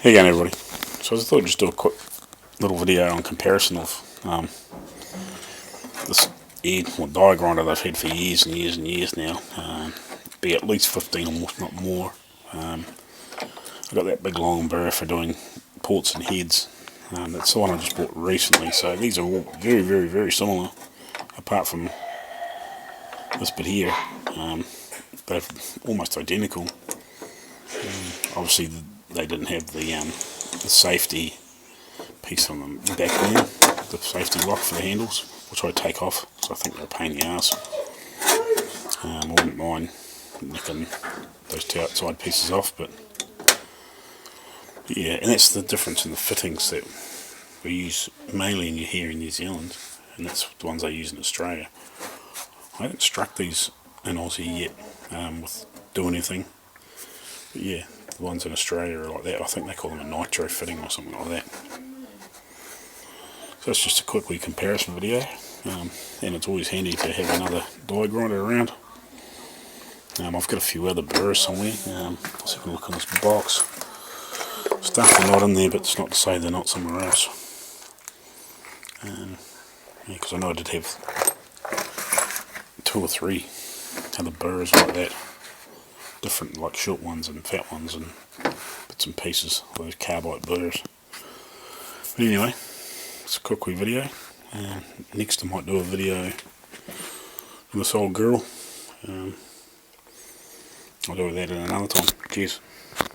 Hey again, everybody. So I thought I'd just do a quick little video on comparison of this die grinder that I've had for years and years and years now. Be at least 15 or more, not more. I've got that big long burr for doing ports and heads. That's the one I just bought recently. So these are all very, very, very similar, apart from this bit here. They're almost identical. Obviously, they didn't have the safety piece on the back there, the safety lock for the handles, which I take off, so I think they're a pain in the arse. I wouldn't mind nicking those two outside pieces off, but yeah, and that's the difference in the fittings that we use mainly here in New Zealand, and that's the ones I use in Australia. I haven't struck these in Aussie yet with doing anything, but yeah, the ones in Australia are like that. I think they call them a nitro fitting or something like that. So it's just a quick wee comparison video, and it's always handy to have another die grinder around. I've got a few other burrs somewhere. Let's have a look in this box. Stuff are not in there, but it's not to say they're not somewhere else. Because I know I did have 2 or 3 other burrs like that. Different, like short ones and fat ones and bits and pieces, those carbide burrs. But anyway, it's a quick wee video. Next I might do a video on this old girl. I'll do that at another time. Cheers.